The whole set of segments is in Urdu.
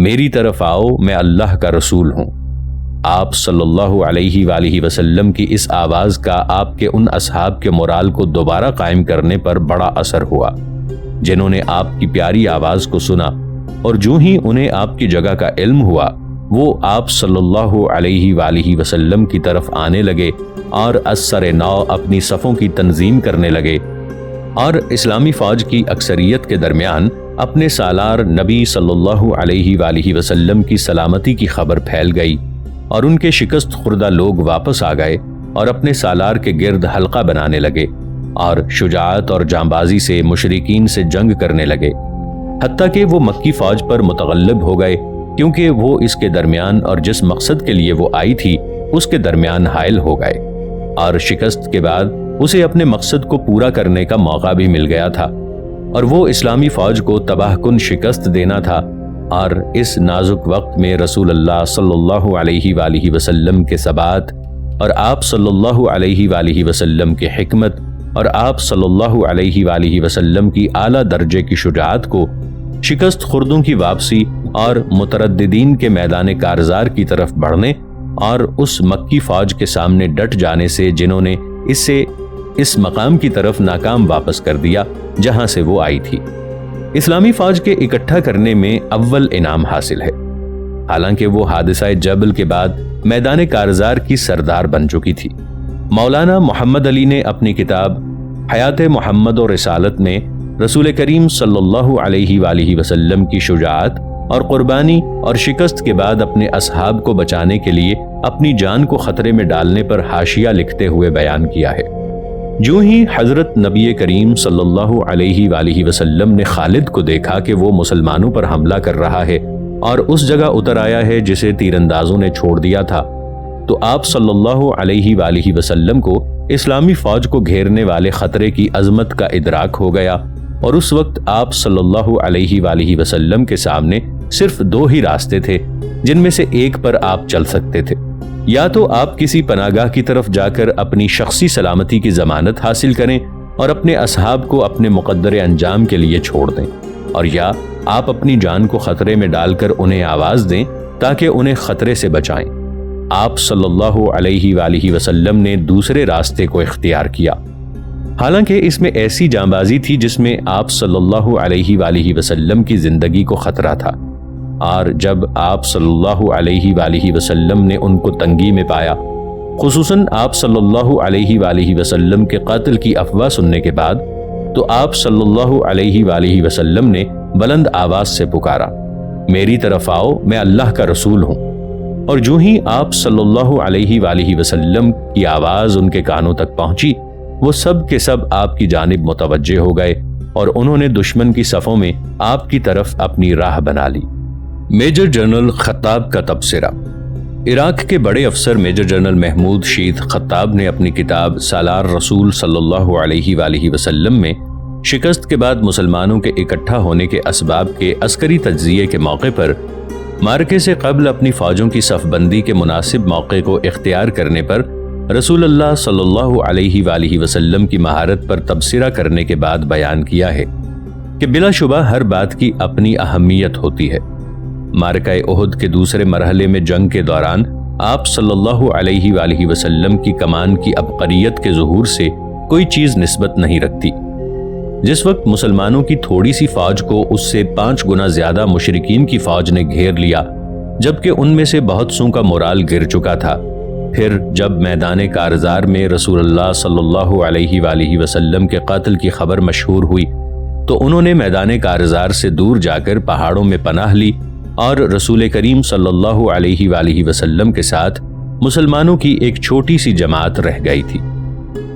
میری طرف آؤ، میں اللہ کا رسول ہوں۔ آپ صلی اللہ علیہ وآلہ وسلم کی اس آواز کا آپ کے ان اصحاب کے مورال کو دوبارہ قائم کرنے پر بڑا اثر ہوا، جنہوں نے آپ کی پیاری آواز کو سنا، اور جو ہی انہیں آپ کی جگہ کا علم ہوا وہ آپ صلی اللہ علیہ وآلہ وسلم کی طرف آنے لگے اور ازسر نو اپنی صفوں کی تنظیم کرنے لگے، اور اسلامی فوج کی اکثریت کے درمیان اپنے سالار نبی صلی اللہ علیہ وآلہ وسلم کی سلامتی کی خبر پھیل گئی، اور ان کے شکست خوردہ لوگ واپس آ گئے اور اپنے سالار کے گرد حلقہ بنانے لگے اور شجاعت اور جانبازی سے مشرکین سے جنگ کرنے لگے، حتیٰ کہ وہ مکی فوج پر متغلب ہو گئے، کیونکہ وہ اس کے درمیان اور جس مقصد کے لیے وہ آئی تھی اس کے درمیان حائل ہو گئے، اور شکست کے بعد اسے اپنے مقصد کو پورا کرنے کا موقع بھی مل گیا تھا، اور وہ اسلامی فوج کو تباہ کن شکست دینا تھا۔ اور اس نازک وقت میں رسول اللہ صلی اللہ علیہ وآلہ وسلم کے ثبات، اور آپ صلی اللہ علیہ وآلہ وسلم کی حکمت، اور آپ صلی اللہ علیہ وآلہ وسلم کی اعلیٰ درجے کی شجاعت کو شکست خوردوں کی واپسی اور مترددین کے میدان کارزار کی طرف بڑھنے اور اس مکی فوج کے سامنے ڈٹ جانے سے جنہوں نے اسے اس مقام کی طرف ناکام واپس کر دیا جہاں سے وہ آئی تھی، اسلامی فوج کے اکٹھا کرنے میں اول انعام حاصل ہے۔ حالانکہ وہ حادثہ جبل کے بعد میدان کارزار کی سردار بن چکی تھی۔ مولانا محمد علی نے اپنی کتاب حیات محمد و رسالت میں رسول کریم صلی اللہ علیہ وآلہ وسلم کی شجاعت اور قربانی اور شکست کے بعد اپنے اصحاب کو بچانے کے لیے اپنی جان کو خطرے میں ڈالنے پر حاشیہ لکھتے ہوئے بیان کیا ہے۔ جو ہی حضرت نبی کریم صلی اللہ علیہ وآلہ وسلم نے خالد کو دیکھا کہ وہ مسلمانوں پر حملہ کر رہا ہے اور اس جگہ اتر آیا ہے جسے تیر اندازوں نے چھوڑ دیا تھا، تو آپ صلی اللہ علیہ وآلہ وسلم کو اسلامی فوج کو گھیرنے والے خطرے کی عظمت کا ادراک ہو گیا، اور اس وقت آپ صلی اللہ علیہ وآلہ وسلم کے سامنے صرف دو ہی راستے تھے جن میں سے ایک پر آپ چل سکتے تھے، یا تو آپ کسی پناہگاہ کی طرف جا کر اپنی شخصی سلامتی کی ضمانت حاصل کریں اور اپنے اصحاب کو اپنے مقدر انجام کے لیے چھوڑ دیں، اور یا آپ اپنی جان کو خطرے میں ڈال کر انہیں آواز دیں تاکہ انہیں خطرے سے بچائیں۔ آپ صلی اللہ علیہ وآلہ وسلم نے دوسرے راستے کو اختیار کیا، حالانکہ اس میں ایسی جانبازی تھی جس میں آپ صلی اللہ علیہ وآلہ وسلم کی زندگی کو خطرہ تھا، اور جب آپ صلی اللہ علیہ وآلہ وسلم نے ان کو تنگی میں پایا، خصوصاً آپ صلی اللہ علیہ وآلہ وسلم کے قتل کی افواہ سننے کے بعد، تو آپ صلی اللہ علیہ وآلہ وسلم نے بلند آواز سے پکارا، میری طرف آؤ، میں اللہ کا رسول ہوں۔ اور جو ہی آپ صلی اللہ علیہ وآلہ وسلم کی آواز ان کے کانوں تک پہنچی، وہ سب کے سب آپ کی جانب متوجہ ہو گئے اور انہوں نے دشمن کی صفوں میں آپ کی طرف اپنی راہ بنا لی۔ میجر جنرل خطاب کا تبصرہ۔ عراق کے بڑے افسر میجر جنرل محمود شید خطاب نے اپنی کتاب سالار رسول صلی اللہ علیہ وآلہ وسلم میں شکست کے بعد مسلمانوں کے اکٹھا ہونے کے اسباب کے عسکری تجزیے کے موقع پر معرکے سے قبل اپنی فوجوں کی صف بندی کے مناسب موقع کو اختیار کرنے پر رسول اللہ صلی اللہ علیہ وآلہ وسلم کی مہارت پر تبصرہ کرنے کے بعد بیان کیا ہے کہ بلا شبہ ہر بات کی اپنی اہمیت ہوتی ہے۔ معرکہ احد کے دوسرے مرحلے میں جنگ کے دوران آپ صلی اللہ علیہ وآلہ وسلم کی کمان کی عبقریت کے ظہور سے کوئی چیز نسبت نہیں رکھتی۔ جس وقت مسلمانوں کی تھوڑی سی فوج کو اس سے 5 گنا زیادہ مشرکین کی فوج نے گھیر لیا، جبکہ ان میں سے بہت سوں کا مورال گر چکا تھا، پھر جب میدان کارزار میں رسول اللہ صلی اللہ علیہ وآلہ وسلم کے قتل کی خبر مشہور ہوئی تو انہوں نے میدان کارزار سے دور جا کر پہاڑوں میں پناہ لی اور رسول کریم صلی اللہ علیہ وآلہ وسلم کے ساتھ مسلمانوں کی ایک چھوٹی سی جماعت رہ گئی تھی۔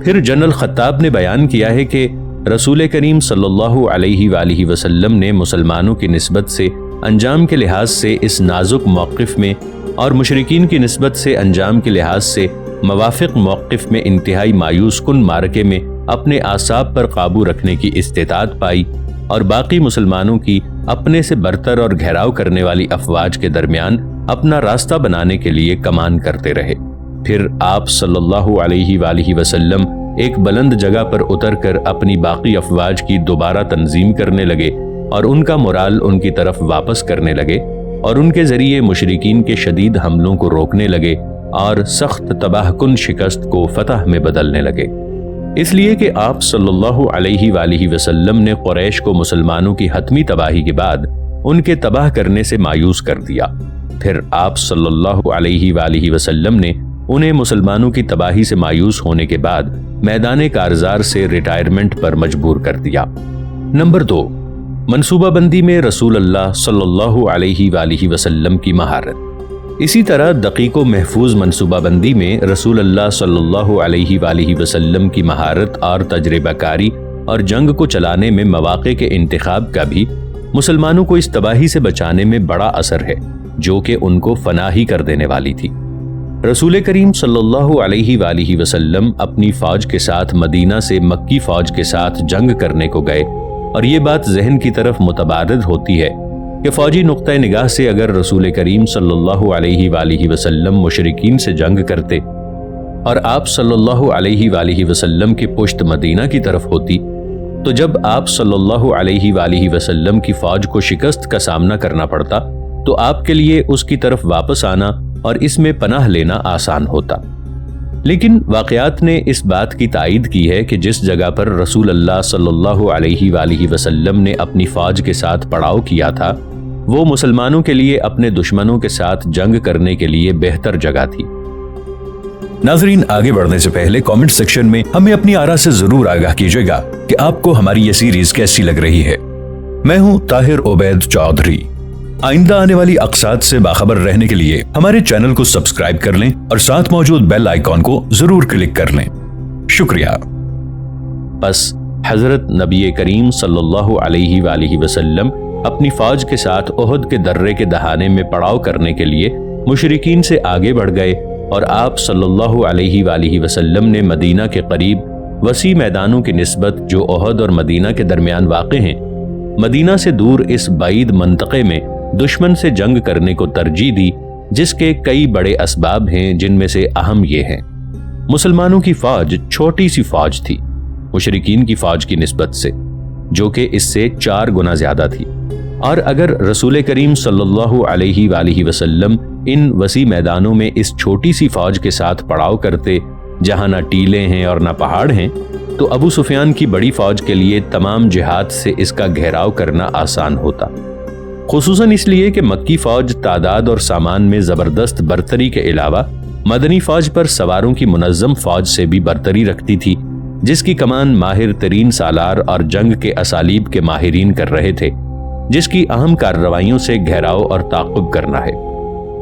پھر جنرل خطاب نے بیان کیا ہے کہ رسول کریم صلی اللہ علیہ وآلہ وسلم نے مسلمانوں کی نسبت سے انجام کے لحاظ سے اس نازک موقف میں اور مشرکین کی نسبت سے انجام کے لحاظ سے موافق موقف میں انتہائی مایوس کن معرکے میں اپنے اعصاب پر قابو رکھنے کی استطاعت پائی اور باقی مسلمانوں کی اپنے سے برتر اور گھیراؤ کرنے والی افواج کے درمیان اپنا راستہ بنانے کے لیے کمان کرتے رہے۔ پھر آپ صلی اللہ علیہ وآلہ وسلم ایک بلند جگہ پر اتر کر اپنی باقی افواج کی دوبارہ تنظیم کرنے لگے اور ان کا مورال ان کی طرف واپس کرنے لگے، اور ان کے ذریعے مشرکین کے شدید حملوں کو روکنے لگے اور سخت تباہ کن شکست کو فتح میں بدلنے لگے، اس لیے کہ آپ صلی اللہ علیہ وآلہ وسلم نے قریش کو مسلمانوں کی حتمی تباہی کے بعد ان کے تباہ کرنے سے مایوس کر دیا۔ پھر آپ صلی اللہ علیہ وآلہ وسلم نے انہیں مسلمانوں کی تباہی سے مایوس ہونے کے بعد میدان کارزار سے ریٹائرمنٹ پر مجبور کر دیا۔ نمبر 2، منصوبہ بندی میں رسول اللہ صلی اللہ علیہ وآلہ وسلم کی مہارت۔ اسی طرح دقیق و محفوظ منصوبہ بندی میں رسول اللہ صلی اللہ علیہ وآلہ وسلم کی مہارت اور تجربہ کاری اور جنگ کو چلانے میں مواقع کے انتخاب کا بھی مسلمانوں کو اس تباہی سے بچانے میں بڑا اثر ہے جو کہ ان کو فنا ہی کر دینے والی تھی۔ رسول کریم صلی اللہ علیہ وآلہ وسلم اپنی فوج کے ساتھ مدینہ سے مکی فوج کے ساتھ جنگ کرنے کو گئے، اور یہ بات ذہن کی طرف متبادر ہوتی ہے کہ فوجی نقطہ نگاہ سے اگر رسول کریم صلی اللہ علیہ وآلہ وسلم مشرکین سے جنگ کرتے اور آپ صلی اللہ علیہ وآلہ وسلم کی پشت مدینہ کی طرف ہوتی، تو جب آپ صلی اللہ علیہ وآلہ وسلم کی فوج کو شکست کا سامنا کرنا پڑتا تو آپ کے لیے اس کی طرف واپس آنا اور اس میں پناہ لینا آسان ہوتا۔ لیکن واقعات نے اس بات کی تائید کی ہے کہ جس جگہ پر رسول اللہ صلی اللہ علیہ وآلہ وسلم نے اپنی فوج کے ساتھ پڑاؤ کیا تھا وہ مسلمانوں کے لیے اپنے دشمنوں کے ساتھ جنگ کرنے کے لیے بہتر جگہ تھی۔ ناظرین، آگے بڑھنے سے پہلے کامنٹ سیکشن میں ہمیں اپنی آراء سے ضرور آگاہ کیجیے گا کہ آپ کو ہماری یہ سیریز کیسی لگ رہی ہے۔ میں ہوں طاہر عبید چودھری۔ آئندہ آنے والی اقساط سے باخبر رہنے کے لیے ہمارے چینل کو سبسکرائب کر لیں اور ساتھ موجود بیل آئیکن کو ضرور کلک کر لیں۔ شکریہ۔ پس حضرت نبی کریم صلی اللہ علیہ وآلہ وسلم اپنی فوج کے ساتھ احد کے درے کے دہانے میں پڑاؤ کرنے کے لیے مشرکین سے آگے بڑھ گئے، اور آپ صلی اللہ علیہ وآلہ وسلم نے مدینہ کے قریب وسیع میدانوں کی نسبت جو احد اور مدینہ کے درمیان واقع ہیں، مدینہ سے دور اس بعید منطقے میں دشمن سے جنگ کرنے کو ترجیح دی، جس کے کئی بڑے اسباب ہیں، جن میں سے اہم یہ ہیں۔ مسلمانوں کی فوج چھوٹی سی فوج تھی مشرکین کی فوج کی نسبت سے، جو کہ اس سے 4 گنا زیادہ تھی، اور اگر رسول کریم صلی اللہ علیہ وآلہ وسلم ان وسیع میدانوں میں اس چھوٹی سی فوج کے ساتھ پڑاؤ کرتے جہاں نہ ٹیلے ہیں اور نہ پہاڑ ہیں، تو ابو سفیان کی بڑی فوج کے لیے تمام جہات سے اس کا گھیراؤ کرنا آسان ہوتا، خصوصاً اس لیے کہ مکی فوج تعداد اور سامان میں زبردست برتری کے علاوہ مدنی فوج پر سواروں کی منظم فوج سے بھی برتری رکھتی تھی، جس کی کمان ماہر ترین سالار اور جنگ کے اسالیب کے ماہرین کر رہے تھے، جس کی اہم کارروائیوں سے گھیراؤ اور تعاقب کرنا ہے۔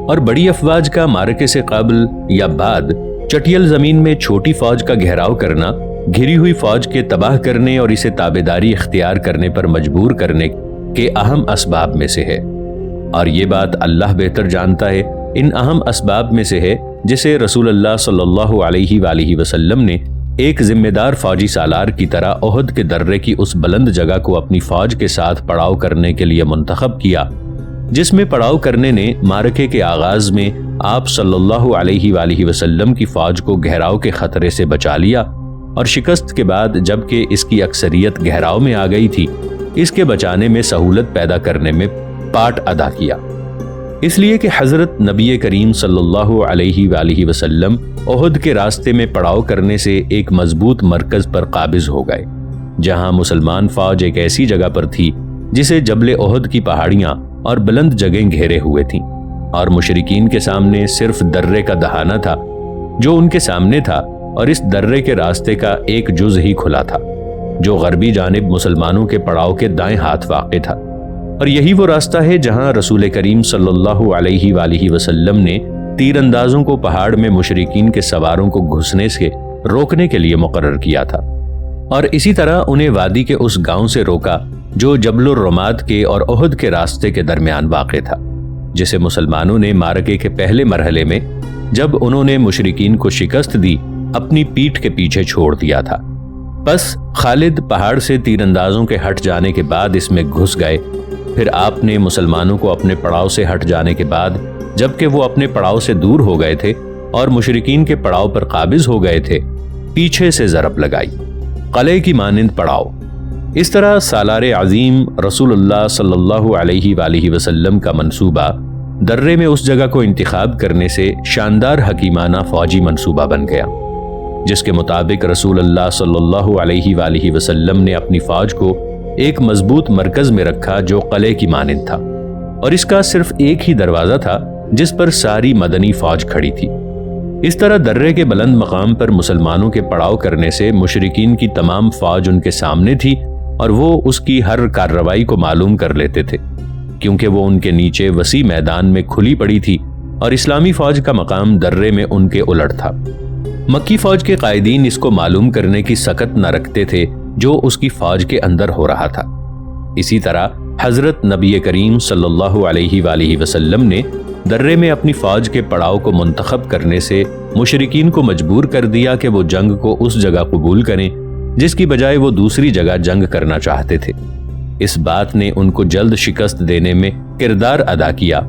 اور بڑی افواج کا مارکے سے قبل یا بعد چٹیل زمین میں چھوٹی فوج کا گھیراؤ کرنا گھری ہوئی فوج کے تباہ کرنے اور اسے تابعداری اختیار کرنے پر مجبور کرنے کے اہم اسباب میں سے ہے، اور یہ بات اللہ بہتر جانتا ہے ان اہم اسباب میں سے ہے جسے رسول اللہ صلی اللہ علیہ وآلہ وسلم نے ایک ذمہ دار فوجی سالار کی طرح احد کے درے کی اس بلند جگہ کو اپنی فوج کے ساتھ پڑاؤ کرنے کے لیے منتخب کیا، جس میں پڑاؤ کرنے نے مارکے کے آغاز میں آپ صلی اللہ علیہ وآلہ وسلم کی فوج کو گھیراؤ کے خطرے سے بچا لیا، اور شکست کے بعد جبکہ اس کی اکثریت گھیراؤ میں آ گئی تھی، اس کے بچانے میں سہولت پیدا کرنے میں پارٹ ادا کیا۔ اس لیے کہ حضرت نبی کریم صلی اللہ علیہ وآلہ وسلم احد کے راستے میں پڑاؤ کرنے سے ایک مضبوط مرکز پر قابض ہو گئے، جہاں مسلمان فوج ایک ایسی جگہ پر تھی جسے جبل احد کی پہاڑیاں اور بلند جگہیں گھیرے ہوئے تھیں، اور مشرکین کے سامنے صرف درے کا دہانہ تھا جو ان کے سامنے تھا، اور اس درے کے راستے کا ایک جز ہی کھلا تھا جو غربی جانب مسلمانوں کے پڑاؤ کے دائیں ہاتھ واقع تھا، اور یہی وہ راستہ ہے جہاں رسول کریم صلی اللہ علیہ وآلہ وسلم نے تیر اندازوں کو پہاڑ میں مشرکین کے سواروں کو گھسنے سے روکنے کے لیے مقرر کیا تھا، اور اسی طرح انہیں وادی کے اس گاؤں سے روکا جو جبل الرماد کے اور احد کے راستے کے درمیان واقع تھا، جسے مسلمانوں نے مارکے کے پہلے مرحلے میں جب انہوں نے مشرکین کو شکست دی اپنی پیٹھ کے پیچھے چھوڑ دیا تھا۔ پس خالد پہاڑ سے تیر اندازوں کے ہٹ جانے کے بعد اس میں گھس گئے، پھر آپ نے مسلمانوں کو اپنے پڑاؤ سے ہٹ جانے کے بعد جبکہ وہ اپنے پڑاؤ سے دور ہو گئے تھے اور مشرکین کے پڑاؤ پر قابض ہو گئے تھے، پیچھے سے ضرب لگائی، قلعے کی مانند پڑاؤ۔ اس طرح سالار عظیم رسول اللہ صلی اللہ علیہ وآلہ وسلم کا منصوبہ درے میں اس جگہ کو انتخاب کرنے سے شاندار حکیمانہ فوجی منصوبہ بن گیا، جس کے مطابق رسول اللہ صلی اللہ علیہ وآلہ وسلم نے اپنی فوج کو ایک مضبوط مرکز میں رکھا جو قلعے کی مانند تھا، اور اس کا صرف ایک ہی دروازہ تھا جس پر ساری مدنی فوج کھڑی تھی۔ اس طرح درے کے بلند مقام پر مسلمانوں کے پڑاؤ کرنے سے مشرکین کی تمام فوج ان کے سامنے تھی اور وہ اس کی ہر کارروائی کو معلوم کر لیتے تھے، کیونکہ وہ ان کے نیچے وسیع میدان میں کھلی پڑی تھی اور اسلامی فوج کا مقام درے میں ان کے الٹ تھا۔ مکی فوج کے قائدین اس کو معلوم کرنے کی سکت نہ رکھتے تھے جو اس کی فوج کے اندر ہو رہا تھا۔ اسی طرح حضرت نبی کریم صلی اللہ علیہ وآلہ وسلم نے درے میں اپنی فوج کے پڑاؤ کو منتخب کرنے سے مشرکین کو مجبور کر دیا کہ وہ جنگ کو اس جگہ قبول کریں جس کی بجائے وہ دوسری جگہ جنگ کرنا چاہتے تھے۔ اس بات نے ان کو جلد شکست دینے میں کردار ادا کیا،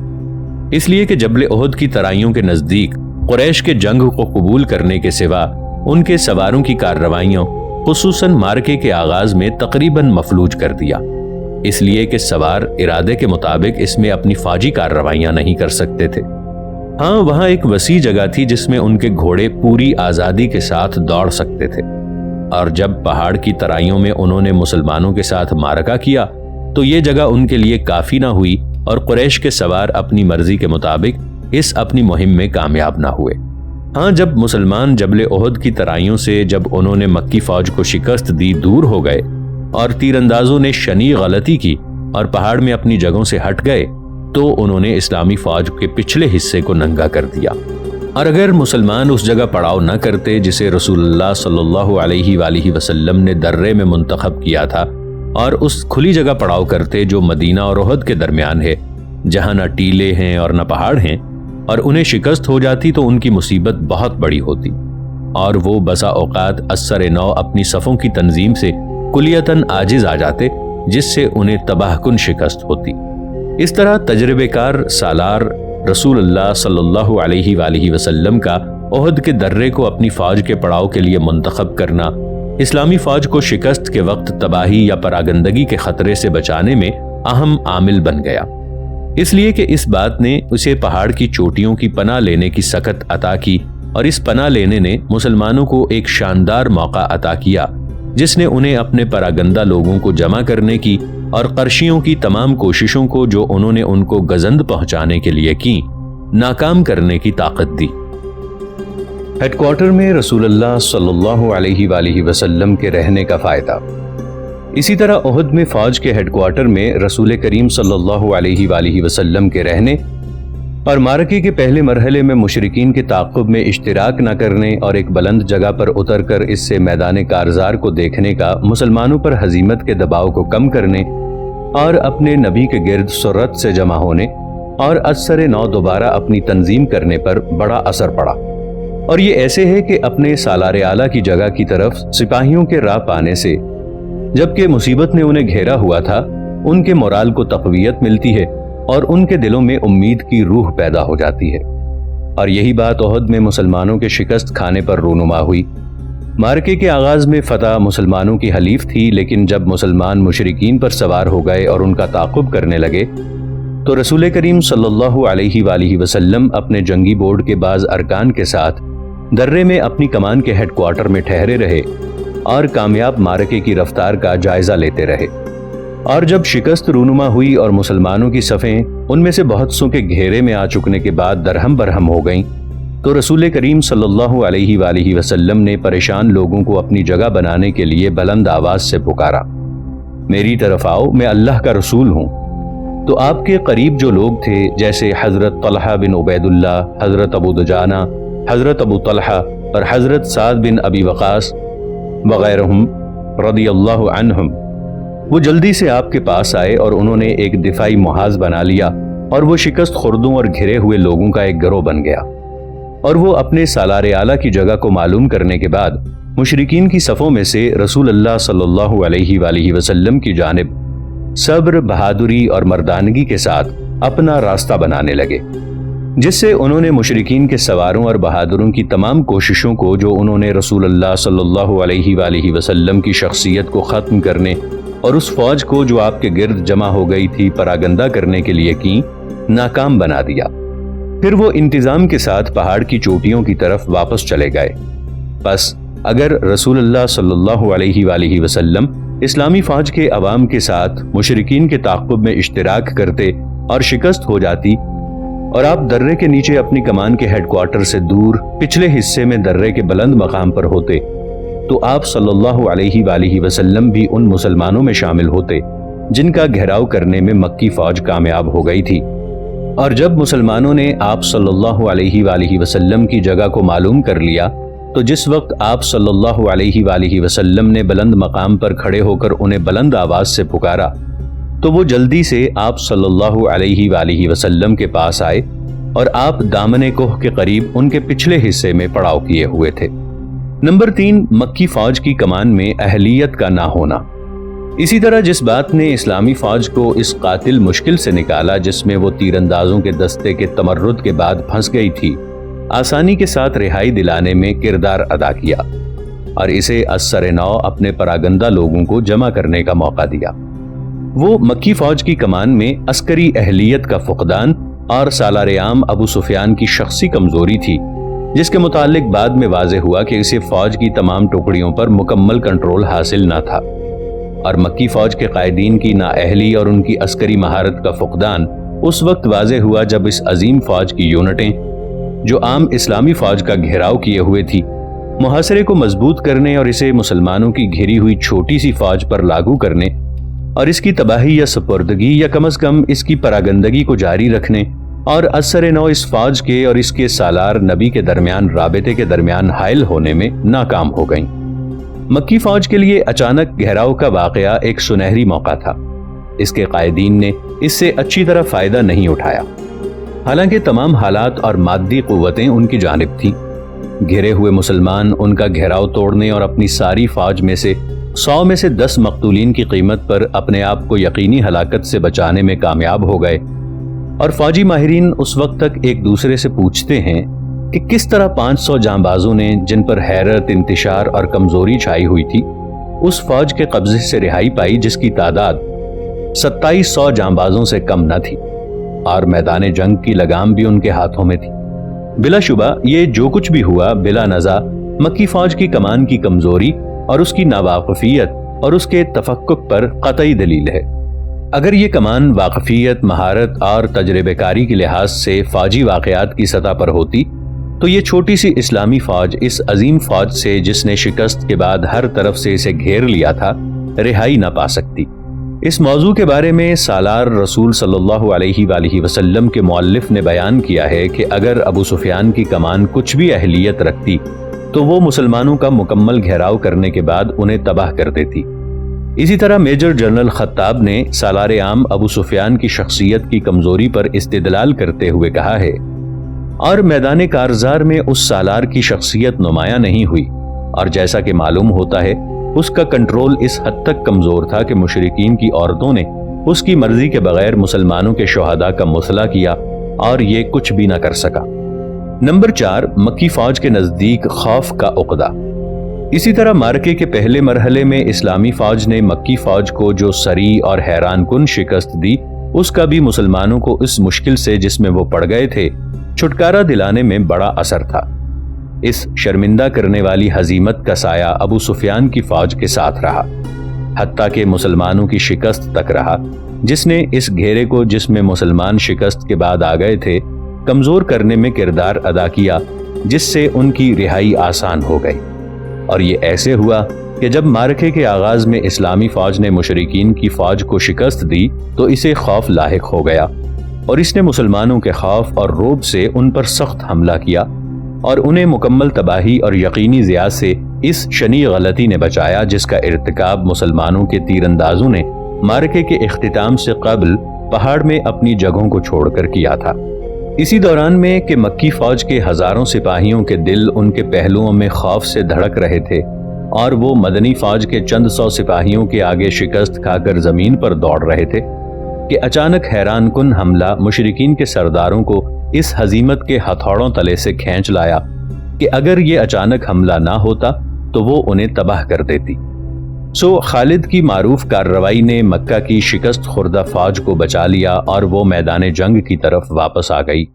اس لیے کہ جبل احد کی ترائیوں کے نزدیک قریش کے جنگ کو قبول کرنے کے سوا ان کے سواروں کی کارروائیوں خصوصاً مارکے کے آغاز میں تقریباً مفلوج کر دیا، اس لیے کہ سوار ارادے کے مطابق اس میں اپنی فوجی کارروائیاں نہیں کر سکتے تھے۔ ہاں، وہاں ایک وسیع جگہ تھی جس میں ان کے گھوڑے پوری آزادی کے ساتھ دوڑ سکتے تھے، اور جب پہاڑ کی ترائیوں میں انہوں نے مسلمانوں کے ساتھ معرکہ کیا تو یہ جگہ ان کے لیے کافی نہ ہوئی اور قریش کے سوار اپنی مرضی کے مطابق اس اپنی مہم میں کامیاب نہ ہوئے۔ ہاں، جب مسلمان جبل احد کی ترائیوں سے جب انہوں نے مکی فوج کو شکست دی دور ہو گئے اور تیر اندازوں نے شنیع غلطی کی اور پہاڑ میں اپنی جگہوں سے ہٹ گئے تو انہوں نے اسلامی فوج کے پچھلے حصے کو ننگا کر دیا، اور اگر مسلمان اس جگہ پڑاؤ نہ کرتے جسے رسول اللہ صلی اللہ علیہ وآلہ وسلم نے درے میں منتخب کیا تھا اور اس کھلی جگہ پڑاؤ کرتے جو مدینہ اور احد کے درمیان ہے جہاں نہ ٹیلے ہیں اور نہ پہاڑ ہیں، اور انہیں شکست ہو جاتی تو ان کی مصیبت بہت بڑی ہوتی اور وہ بسا اوقات اثر نو اپنی صفوں کی تنظیم سے کلیتاً عاجز آ جاتے جس سے انہیں تباہ کن شکست ہوتی۔ اس طرح تجربے کار سالار رسول اللہ صلی اللہ علیہ وآلہ وسلم کا احد کے درے کو اپنی فوج کے پڑاؤ کے لیے منتخب کرنا اسلامی فوج کو شکست کے وقت تباہی یا پراگندگی کے خطرے سے بچانے میں اہم عامل بن گیا، اس لیے کہ اس بات نے اسے پہاڑ کی چوٹیوں کی پناہ لینے کی سکت عطا کی، اور اس پناہ لینے نے مسلمانوں کو ایک شاندار موقع عطا کیا جس نے انہیں اپنے پراگندہ لوگوں کو جمع کرنے کی اور قرشیوں کی تمام کوششوں کو جو انہوں نے ان کو گزند پہنچانے کے لیے کی ناکام کرنے کی طاقت دی۔ ہیڈ کوارٹر میں رسول اللہ صلی اللہ علیہ وآلہ وسلم کے رہنے کا فائدہ۔ اسی طرح احد میں فوج کے ہیڈ کوارٹر میں رسول کریم صلی اللہ علیہ وآلہ وسلم کے رہنے اور مارکے کے پہلے مرحلے میں مشرکین کے تعاقب میں اشتراک نہ کرنے اور ایک بلند جگہ پر اتر کر اس سے میدان کارزار کو دیکھنے کا مسلمانوں پر ہزیمت کے دباؤ کو کم کرنے اور اپنے نبی کے گرد سرت سے جمع ہونے اور اثر نو دوبارہ اپنی تنظیم کرنے پر بڑا اثر پڑا، اور یہ ایسے ہے کہ اپنے سالار اعلیٰ کی جگہ کی طرف سپاہیوں کے راہ پانے سے جبکہ مصیبت نے انہیں گھیرا ہوا تھا ان کے مورال کو تقویت ملتی ہے اور ان کے دلوں میں امید کی روح پیدا ہو جاتی ہے، اور یہی بات احد میں مسلمانوں کے شکست کھانے پر رونما ہوئی۔ مارکے کے آغاز میں فتح مسلمانوں کی حلیف تھی، لیکن جب مسلمان مشرکین پر سوار ہو گئے اور ان کا تعاقب کرنے لگے تو رسول کریم صلی اللہ علیہ وآلہ وسلم اپنے جنگی بورڈ کے بعض ارکان کے ساتھ درے میں اپنی کمان کے ہیڈ کوارٹر میں ٹھہرے رہے اور کامیاب مارکے کی رفتار کا جائزہ لیتے رہے، اور جب شکست رونما ہوئی اور مسلمانوں کی صفیں ان میں سے بہت سوں کے گھیرے میں آ چکنے کے بعد درہم برہم ہو گئیں تو رسول کریم صلی اللہ علیہ وآلہ وسلم نے پریشان لوگوں کو اپنی جگہ بنانے کے لیے بلند آواز سے پکارا، میری طرف آؤ، میں اللہ کا رسول ہوں۔ تو آپ کے قریب جو لوگ تھے جیسے حضرت طلحہ بن عبید اللہ، حضرت ابو دجانہ، حضرت ابو طلحہ اور حضرت سعد بن ابی وقاص وغیرہم رضی اللہ عنہم، وہ جلدی سے آپ کے پاس آئے اور انہوں نے ایک دفاعی محاذ بنا لیا، اور وہ شکست خوردوں اور گھرے ہوئے لوگوں کا ایک گروہ بن گیا، اور وہ اپنے سالار اعلیٰ کی جگہ کو معلوم کرنے کے بعد مشرکین کی صفوں میں سے رسول اللہ صلی اللہ علیہ وآلہ وسلم کی جانب صبر، بہادری اور مردانگی کے ساتھ اپنا راستہ بنانے لگے، جس سے انہوں نے مشرکین کے سواروں اور بہادروں کی تمام کوششوں کو جو انہوں نے رسول اللہ صلی اللہ علیہ وآلہ وسلم کی شخصیت کو ختم کرنے اور اس فوج کو جو آپ کے گرد جمع ہو گئی تھی پراگندہ کرنے کے لیے کی، ناکام بنا دیا۔ پھر وہ انتظام کے ساتھ پہاڑ کی چوٹیوں کی طرف واپس چلے گئے۔ بس اگر رسول اللہ صلی اللہ علیہ وآلہ وسلم اسلامی فوج کے عوام کے ساتھ مشرکین کے تعاقب میں اشتراک کرتے اور شکست ہو جاتی، اور آپ درے کے نیچے اپنی کمان کے ہیڈ کوارٹر سے دور پچھلے حصے میں درے کے بلند مقام پر ہوتے، تو آپ صلی اللہ علیہ وآلہ وسلم بھی ان مسلمانوں میں شامل ہوتے جن کا گھیراؤ کرنے میں مکی فوج کامیاب ہو گئی تھی۔ اور جب مسلمانوں نے آپ صلی اللہ علیہ وآلہ وسلم کی جگہ کو معلوم کر لیا، تو جس وقت آپ صلی اللہ علیہ وآلہ وسلم نے بلند مقام پر کھڑے ہو کر انہیں بلند آواز سے پکارا، تو وہ جلدی سے آپ صلی اللہ علیہ وآلہ وسلم کے پاس آئے، اور آپ دامن کوہ کے قریب ان کے پچھلے حصے میں پڑاؤ کیے ہوئے تھے۔ نمبر 3، مکی فوج کی کمان میں اہلیت کا نہ ہونا۔ اسی طرح جس بات نے اسلامی فوج کو اس قاتل مشکل سے نکالا جس میں وہ تیر اندازوں کے دستے کے تمرد کے بعد پھنس گئی تھی، آسانی کے ساتھ رہائی دلانے میں کردار ادا کیا، اور اسے اثر نو اپنے پراگندہ لوگوں کو جمع کرنے کا موقع دیا۔ وہ مکی فوج کی کمان میں عسکری اہلیت کا فقدان اور سالار عام ابو سفیان کی شخصی کمزوری تھی، جس کے متعلق بعد میں واضح ہوا کہ اسے فوج کی تمام ٹکڑیوں پر مکمل کنٹرول حاصل نہ تھا، اور مکی فوج کے قائدین کی نااہلی اور ان کی عسکری مہارت کا فقدان اس وقت واضح ہوا جب اس عظیم فوج کی یونٹیں جو عام اسلامی فوج کا گھیراؤ کیے ہوئے تھی، محاصرے کو مضبوط کرنے اور اسے مسلمانوں کی گھری ہوئی چھوٹی سی فوج پر لاگو کرنے اور اس کی تباہی یا سپردگی یا کم از کم اس کی پراگندگی کو جاری رکھنے اور اثر نو اس فوج کے اور اس کے سالار نبی کے درمیان رابطے کے درمیان حائل ہونے میں ناکام ہو گئیں۔ مکی فوج کے لیے اچانک گھیراؤ کا واقعہ ایک سنہری موقع تھا۔ اس کے قائدین نے اس سے اچھی طرح فائدہ نہیں اٹھایا، حالانکہ تمام حالات اور مادی قوتیں ان کی جانب تھیں۔ گھرے ہوئے مسلمان ان کا گھیراؤ توڑنے اور اپنی ساری فوج میں سے 100 میں سے 10 مقتولین کی قیمت پر اپنے آپ کو یقینی ہلاکت سے بچانے میں کامیاب ہو گئے، اور فوجی ماہرین اس وقت تک ایک دوسرے سے پوچھتے ہیں کہ کس طرح 500 جانبازوں نے جن پر حیرت، انتشار اور کمزوری چھائی ہوئی تھی، اس فوج کے قبضے سے رہائی پائی جس کی تعداد 2700 جانبازوں سے کم نہ تھی، اور میدان جنگ کی لگام بھی ان کے ہاتھوں میں تھی۔ بلا شبہ یہ جو کچھ بھی ہوا بلا نزاع مکی فوج کی کمان کی کمزوری اور اس کی ناواقفیت اور اس کے تفکک پر قطعی دلیل ہے۔ اگر یہ کمان واقفیت، مہارت اور تجربہ کاری کے لحاظ سے فوجی واقعات کی سطح پر ہوتی، تو یہ چھوٹی سی اسلامی فوج اس عظیم فوج سے جس نے شکست کے بعد ہر طرف سے اسے گھیر لیا تھا رہائی نہ پا سکتی۔ اس موضوع کے بارے میں سالار رسول صلی اللہ علیہ وآلہ وسلم کے مؤلف نے بیان کیا ہے کہ اگر ابو سفیان کی کمان کچھ بھی اہلیت رکھتی تو وہ مسلمانوں کا مکمل گھیراؤ کرنے کے بعد انہیں تباہ کر دیتی۔ اسی طرح میجر جنرل خطاب نے سالار عام ابو سفیان کی شخصیت کی کمزوری پر استدلال کرتے ہوئے کہا ہے، اور میدان کارزار میں اس سالار کی شخصیت نمایاں نہیں ہوئی، اور جیسا کہ معلوم ہوتا ہے اس کا کنٹرول اس حد تک کمزور تھا کہ مشرکین کی عورتوں نے اس کی مرضی کے بغیر مسلمانوں کے شہداء کا مسئلہ کیا، اور یہ کچھ بھی نہ کر سکا۔ نمبر 4، مکی فوج کے نزدیک خوف کا عقدہ۔ اسی طرح مارکے کے پہلے مرحلے میں اسلامی فوج نے مکی فوج کو جو سری اور حیران کن شکست دی، اس کا بھی مسلمانوں کو اس مشکل سے جس میں وہ پڑ گئے تھے چھٹکارا دلانے میں بڑا اثر تھا۔ اس شرمندہ کرنے والی ہزیمت کا سایہ ابو سفیان کی فوج کے ساتھ رہا، حتیٰ کہ مسلمانوں کی شکست تک رہا، جس نے اس گھیرے کو جس میں مسلمان شکست کے بعد آ گئے تھے کمزور کرنے میں کردار ادا کیا، جس سے ان کی رہائی آسان ہو گئی۔ اور یہ ایسے ہوا کہ جب معرکے کے آغاز میں اسلامی فوج نے مشرکین کی فوج کو شکست دی تو اسے خوف لاحق ہو گیا، اور اس نے مسلمانوں کے خوف اور رعب سے ان پر سخت حملہ کیا اور انہیں مکمل تباہی اور یقینی ضیاع سے اس شنیع غلطی نے بچایا جس کا ارتکاب مسلمانوں کے تیر اندازوں نے معرکے کے اختتام سے قبل پہاڑ میں اپنی جگہوں کو چھوڑ کر کیا تھا۔ اسی دوران میں کہ مکی فوج کے ہزاروں سپاہیوں کے دل ان کے پہلوؤں میں خوف سے دھڑک رہے تھے، اور وہ مدنی فوج کے چند 100 سپاہیوں کے آگے شکست کھا کر زمین پر دوڑ رہے تھے کہ اچانک حیران کن حملہ مشرکین کے سرداروں کو اس ہزیمت کے ہتھوڑوں تلے سے کھینچ لایا کہ اگر یہ اچانک حملہ نہ ہوتا تو وہ انہیں تباہ کر دیتی۔ خالد کی معروف کارروائی نے مکہ کی شکست خوردہ فوج کو بچا لیا اور وہ میدان جنگ کی طرف واپس آ گئی۔